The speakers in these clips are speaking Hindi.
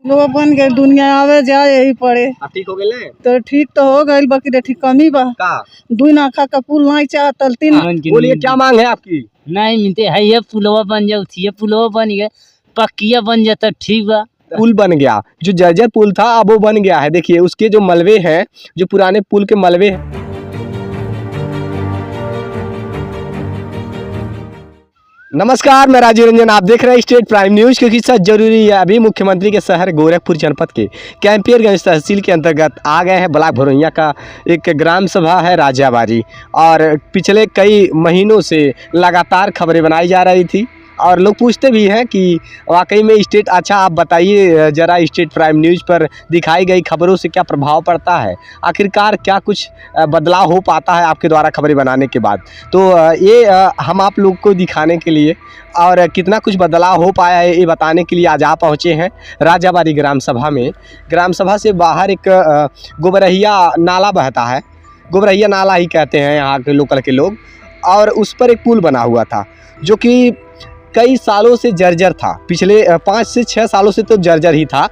लोग बन गए, दुनिया आवे जाए यही पड़े। अब ठीक हो गए तो ठीक तो हो गई, बाकी तो ठीक कमी बा। का दुई नाखा का पुल नहीं चाहता तीन। बोलिए क्या मांग है आपकी? नहीं मिलते है, ये पुलवा बन जाओ, ये पुलवा बन गया, पक्किया बन जाता ठीक बा। पुल बन गया, जो जर्जर पुल था अब वो बन गया है। देखिए उसके जो मलबे हैं, जो पुराने पुल के मलबे हैं। नमस्कार, मैं राजीव रंजन, आप देख रहे हैं स्टेट प्राइम न्यूज। क्योंकि सच जरूरी है, अभी मुख्यमंत्री के शहर गोरखपुर जनपद के कैंपियरगंज तहसील के अंतर्गत आ गए हैं। ब्लॉक भरोइया का एक ग्राम सभा है राजाबारी, और पिछले कई महीनों से लगातार खबरें बनाई जा रही थी और लोग पूछते भी हैं कि वाकई में स्टेट अच्छा, आप बताइए ज़रा स्टेट प्राइम न्यूज़ पर दिखाई गई खबरों से क्या प्रभाव पड़ता है, आखिरकार क्या कुछ बदलाव हो पाता है आपके द्वारा खबरें बनाने के बाद। तो ये हम आप लोग को दिखाने के लिए और कितना कुछ बदलाव हो पाया है ये बताने के लिए आज आप पहुँचे हैं राजाबारी ग्राम सभा में। ग्राम सभा से बाहर एक गोबरहिया नाला बहता है, गोबरहिया नाला ही कहते हैं यहाँ के लोकल के लोग, और उस पर एक पुल बना हुआ था जो कि कई सालों से जर्जर था। पिछले 5 से 6 सालों से तो जर्जर ही था।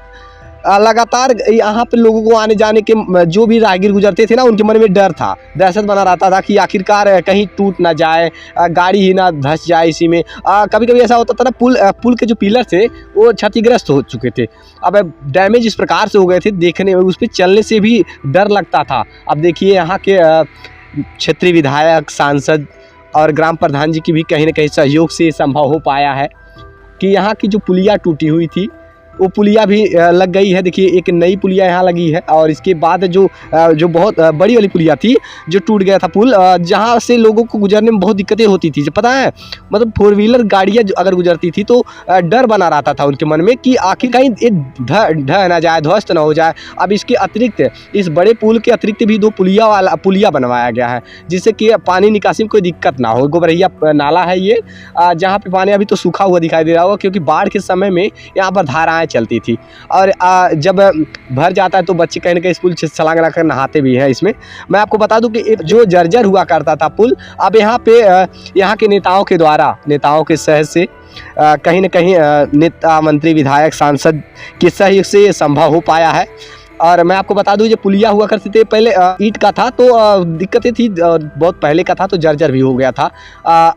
लगातार यहाँ पे लोगों को आने जाने के, जो भी राहगीर गुजरते थे ना, उनके मन में डर था, दहशत बना रहता था कि आखिरकार कहीं टूट ना जाए, गाड़ी ही ना धंस जाए इसी में। कभी कभी ऐसा होता था ना, पुल के जो पिलर थे वो क्षतिग्रस्त हो चुके थे। अब डैमेज इस प्रकार से हो गए थे, देखने में उस पर चलने से भी डर लगता था। अब देखिए यहाँ के क्षेत्रीय विधायक, सांसद और ग्राम प्रधान जी की भी कहीं ना कहीं सहयोग से संभव हो पाया है कि यहाँ की जो पुलिया टूटी हुई थी वो पुलिया भी लग गई है। देखिए एक नई पुलिया यहाँ लगी है, और इसके बाद जो बहुत बड़ी वाली पुलिया थी जो टूट गया था पुल, जहाँ से लोगों को गुजरने में बहुत दिक्कतें होती थी। पता है, मतलब 4 व्हीलर गाड़ियाँ अगर गुजरती थी तो डर बना रहता था उनके मन में कि आखिर कहीं ये ढह ना जाए, ध्वस्त ना हो जाए। अब इसके अतिरिक्त, इस बड़े पुल के अतिरिक्त भी 2 पुलिया बनवाया गया है जिससे कि पानी निकासी में कोई दिक्कत ना हो। गोबरहिया नाला है ये, जहाँ पे पानी अभी तो सूखा हुआ दिखाई दे रहा होगा क्योंकि बाढ़ के समय में यहाँ पर धाराएँ चलती थी, और जब भर जाता है तो बच्चे कहीं ना कहीं पुल से छलांग लगाकर नहाते भी हैं इसमें। मैं आपको बता दूं कि जो जर्जर हुआ करता था पुल, अब यहाँ पे यहाँ के नेताओं के द्वारा, नेताओं के सहयोग से कहीं ना कहीं नेता, मंत्री, विधायक, सांसद के सहयोग से ये संभव हो पाया है। और मैं आपको बता दूं, जो पुलिया हुआ करते थे पहले ईंट का था तो दिक्कतें थी, बहुत पहले का था तो जर्जर भी हो गया था।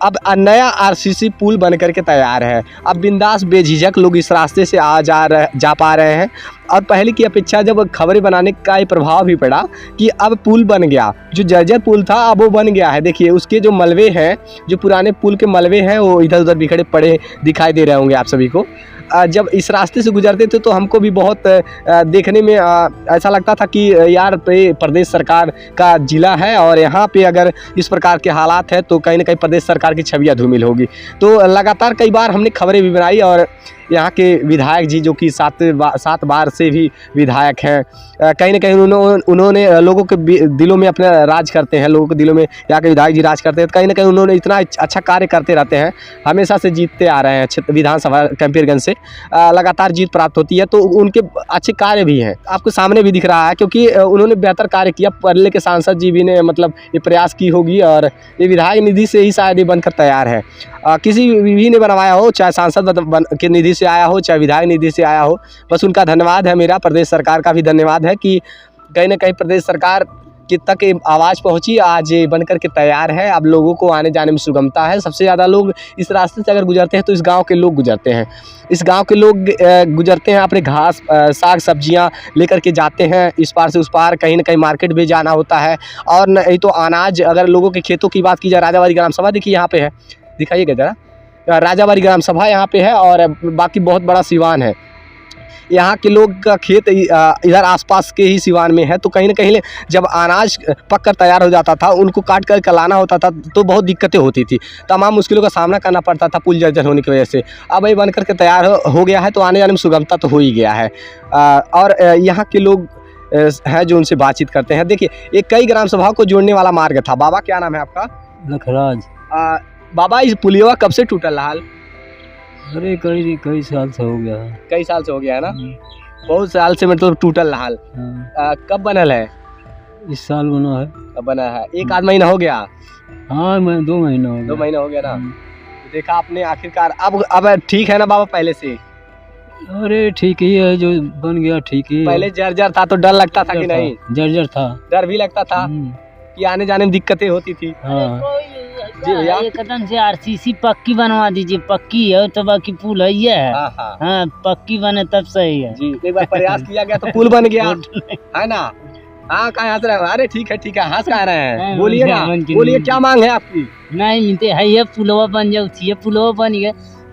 अब नया आरसीसी पुल बन करके तैयार है। अब बिंदास बेझिझक लोग इस रास्ते से जा पा रहे हैं, और पहले की अपेक्षा जब खबरें बनाने का ये प्रभाव भी पड़ा कि अब पुल बन गया, जो जर्जर पुल था अब वो बन गया है। देखिए उसके जो मलबे हैं, जो पुराने पुल के मलबे हैं, वो इधर उधर बिखरे पड़े दिखाई दे रहे होंगे आप सभी को। जब इस रास्ते से गुजरते थे तो हमको भी बहुत देखने में ऐसा लगता था कि यार प्रदेश सरकार का ज़िला है, और यहाँ पे अगर इस प्रकार के हालात है तो कहीं ना कहीं प्रदेश सरकार की छवि धूमिल होगी। तो लगातार कई बार हमने खबरें भी बनाई, और यहाँ के विधायक जी जो कि 7 बार से भी विधायक हैं, कहीं ना कहीं उन्होंने लोगों के दिलों में अपना राज करते हैं, लोगों के दिलों में यहाँ के विधायक जी राज करते हैं। कहीं ना कहीं उन्होंने इतना अच्छा कार्य करते रहते हैं, हमेशा से जीतते आ रहे हैं। विधानसभा कैंपियरगंज से लगातार जीत प्राप्त होती है, तो उनके अच्छे कार्य भी हैं, आपको सामने भी दिख रहा है, क्योंकि उन्होंने बेहतर कार्य किया। पहले के सांसद जी भी ने मतलब ये प्रयास की होगी, और ये विधायक निधि से ही शायद ये बनकर तैयार है। किसी भी ने बनवाया हो, चाहे सांसद के निधि से आया हो, चाहे विधायक निधि से आया हो, बस उनका धन्यवाद है। मेरा प्रदेश सरकार का भी धन्यवाद है कि कहीं ना कहीं प्रदेश सरकार कि तक आवाज़ पहुंची, आज बनकर के तैयार है। अब लोगों को आने जाने में सुगमता है। सबसे ज़्यादा लोग इस रास्ते से अगर गुजरते हैं तो इस गांव के लोग गुजरते हैं, इस गांव के लोग गुजरते हैं, अपने घास, साग सब्जियां लेकर के जाते हैं इस पार से उस पार। कहीं ना कहीं मार्केट भी जाना होता है, और नहीं तो अनाज, अगर लोगों के खेतों की बात की जाए, राजाबारी ग्राम सभा देखिए यहाँ पे है, दिखाइएगा ज़रा, राजाबारी ग्राम सभा यहाँ पे है, और बाकी बहुत बड़ा सिवान है। यहाँ के लोग का खेत इधर आसपास के ही सिवान में है, तो कहीं ना कहीं जब अनाज पककर तैयार हो जाता था, उनको काट कर लाना होता था तो बहुत दिक्कतें होती थी, तमाम मुश्किलों का सामना करना पड़ता था पुल जर्जर होने की वजह से। अब ये बनकर के तैयार हो गया है तो आने जाने में सुगमता तो हो ही गया है। और यहाँ के लोग हैं जो उनसे बातचीत करते हैं। देखिए ये कई ग्राम सभाओं को जोड़ने वाला मार्ग था। बाबा क्या नाम है आपका? लखराज। बाबा इस पुलिया कब से टूटल हाल? अरे कई साल से हो गया है। कई साल से हो गया है ना, बहुत साल से मतलब टूटल हाल। कब बनल है? इस साल बना है। कब बना है? 1 आध महीना हो गया? हाँ 2 महीना हो गया। 2 महीना हो गया ना। देखा आपने आखिरकार, अब ठीक है ना बाबा? पहले से अरे ठीक ही है, जो बन गया ठीक ही है। पहले जर्जर था तो डर लगता था कि नहीं? जर्जर था। डर भी लगता था कि आने जाने में दिक्कतें होती थी। हाँ। जी भैया। एक कदम से आरसीसी पक्की बनवा दीजिए, पक्की है तो बाकी पुल है ये है। हाँ हाँ हाँ, पक्की बने तब सही है। जी, एक बार प्रयास किया गया तो पुल बन गया, है ना? हाँ, कहाँ हंस रहे हो? अरे ठीक है, हंस कहाँ रहे हैं? बोलिए ना, बोलिए क्या मांग है आपकी? नहीं मिलते है, ये पुलवा बन जाओ, ये पुलवा बन गया,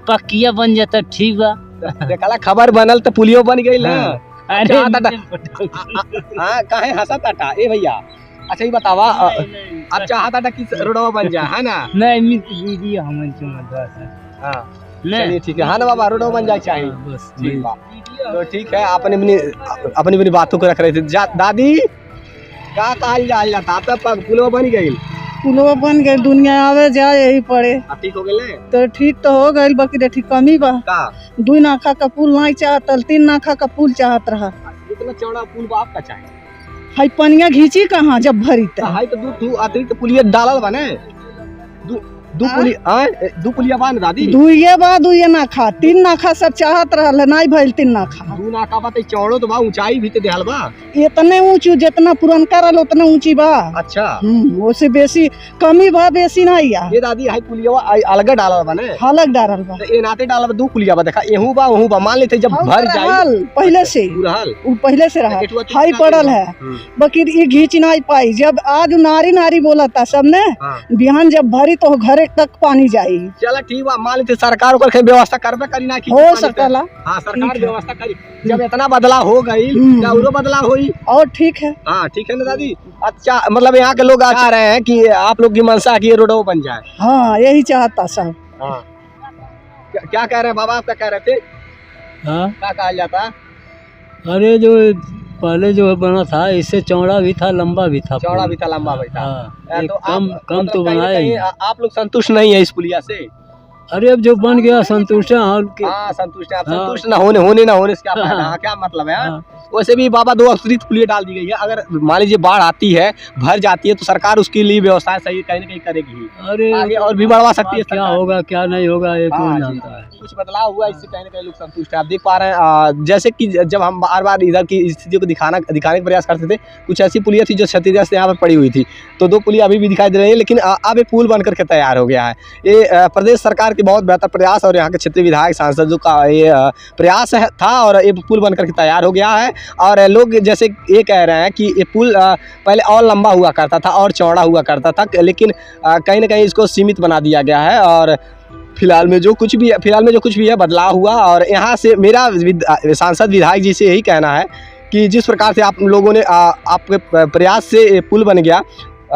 पक्किया बन जाता ठीक बा। देखला खबर बनल तो पुलियो बन गई ना। अरे हाँ, काहे हंसा टाटा ए भैया? अच्छा ये बतावा, आप चाहता था कि रोडवा बन जाए, है ना? नहीं मिलती हमन के मद्रास। हाँ चलिए ठीक है, हाँ ना बाबा, रोडवा बन जाए चाहिए। बस ठीक बा। तो ठीक है, आपने अपनी बातों को रख रहे थे। दादी का कहल जाता, अब तक पुलवा बन गई? पुलवा बन गई, दुनिया आवे जाए यही पड़े। ठीक हो गए तो ठीक तो हो गई, बाकी देखी कमी बा। का 2 नाखा का पुल नहीं चाहत, 3 नाखा का पुल चाहत रहा। इतना चौड़ा पुल बा आपका चाहिए? हाई पनिया घींची कहाँ जब भरी त हाई तो दू अतिरिक्त पुलिया डालल बने, दू पुलिया बान दादी। 2 नाखा 3 नाखा सब चाहत रहल है, नहीं भइल 3 नाखा। 2 नाका बा तो चौड़ो तो बा, ऊंचाई भी तो देहल बा। इतने ऊंची जितना पुरनका रहल उतना ऊंची बा। अच्छा, उससे बेसी कमी बा, बेसी नहीं या। ये दादी हाई पुलिया अलग डालल बने, अलग डालल बा। तो ए नाते डालल बा 2 पुलिया बा। देखा एहू बा मान लेते जब भर जाई पहले से रहल, उ पहले से रहा एटुआ तो हाई पड़ल है, बाकी ये घींच नहीं पाई। जब आज नारी बोलता सबने, बिहान जब भरी तो घरे तक पानी जाई। चला ठीक बा, मान लेते सरकार ओकर व्यवस्था करबे करी ना कि हो सकला। हाँ, सरकार व्यवस्था करी। जब इतना बदलाव हो गई, औरो बदलाव होई और ठीक है। हाँ ठीक है ना दादी। अच्छा, मतलब यहाँ के लोग चाह रहे हैं कि आप लोग की मंशा की ये रोड बन जाए। हाँ, यही चाहता सब। हाँ, क्या कह रहे हैं बाबा? आप क्या कह रहे थे? हाँ, क्या कहा जाता? अरे जो पहले जो बना था इससे चौड़ा भी था, लंबा भी था, चौड़ा भी था, लंबा भी था। हाँ, तो कम तो बनाए। आप लोग संतुष्ट नहीं है इस पुलिया से? अरे अब जो बन गया संतुष्ट है। हाँ संतुष्ट है। आप संतुष्ट ना होने से क्या फायदा? क्या मतलब है? वैसे भी बाबा 2 अतिरिक्त पुलिया डाल दी गई है। अगर मान लीजिए बाढ़ आती है, भर जाती है, तो सरकार उसके लिए व्यवस्था सही कहीं न कहीं करेगी। अरे आगे और भी बढ़वा सकती है। क्या होगा क्या नहीं होगा ये कौन जानता है। कुछ बदलाव हुआ, इससे कहीं न कहीं लोग संतुष्ट है। आप देख पा रहे हैं, जैसे कि जब हम बार इधर की स्थितियों को दिखाने का प्रयास करते थे, कुछ ऐसी पुलिया थी जो क्षतिग्रस्त यहाँ पर पड़ी हुई थी, तो 2 पुलिया अभी भी दिखाई दे रही है, लेकिन अब ये पुल बन करके तैयार हो गया है। ये प्रदेश सरकार की बहुत बेहतर प्रयास और यहाँ के क्षेत्रीय विधायक सांसदों का ये प्रयास था, और ये पुल बन करके तैयार हो गया है। और लोग जैसे ये कह रहे हैं कि ये पुल पहले और लंबा हुआ करता था और चौड़ा हुआ करता था, लेकिन कहीं न कहीं इसको सीमित बना दिया गया है। और फिलहाल में जो कुछ भी है बदलाव हुआ। और यहाँ से मेरा सांसद विधायक जी से यही कहना है कि जिस प्रकार से आप लोगों ने आपके प्रयास से पुल बन गया,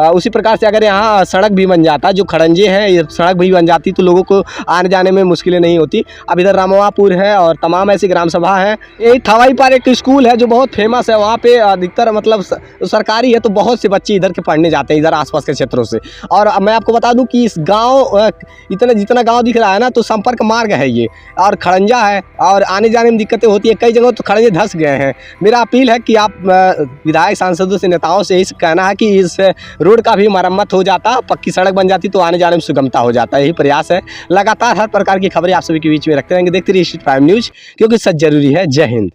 उसी प्रकार से अगर यहाँ सड़क भी बन जाता, जो खड़ंजे हैं ये सड़क भी बन जाती, तो लोगों को आने जाने में मुश्किलें नहीं होती। अब इधर रामवापुर है और तमाम ऐसी ग्राम सभा हैं। यही थवाई पर एक स्कूल है जो बहुत फेमस है, वहाँ पे अधिकतर मतलब सरकारी है, तो बहुत से बच्चे इधर के पढ़ने जाते हैं, इधर आसपास के क्षेत्रों से। और मैं आपको बता दूं कि इस गाँव जितना गाँव दिख रहा है ना, तो संपर्क मार्ग है ये, और खड़ंजा है, और आने जाने में दिक्कतें होती है। कई जगहों तो खड़ंजे धंस गए हैं। मेरा अपील है कि आप विधायक सांसदों से, नेताओं से यही कहना है कि इस रोड का भी मरम्मत हो जाता, पक्की सड़क बन जाती, तो आने जाने में सुगमता हो जाता। यही प्रयास है। लगातार हर प्रकार की खबरें आप सभी के बीच में रखते रहेंगे। देखते रहिए स्टेट प्राइम न्यूज़, क्योंकि सच जरूरी है। जय हिंद।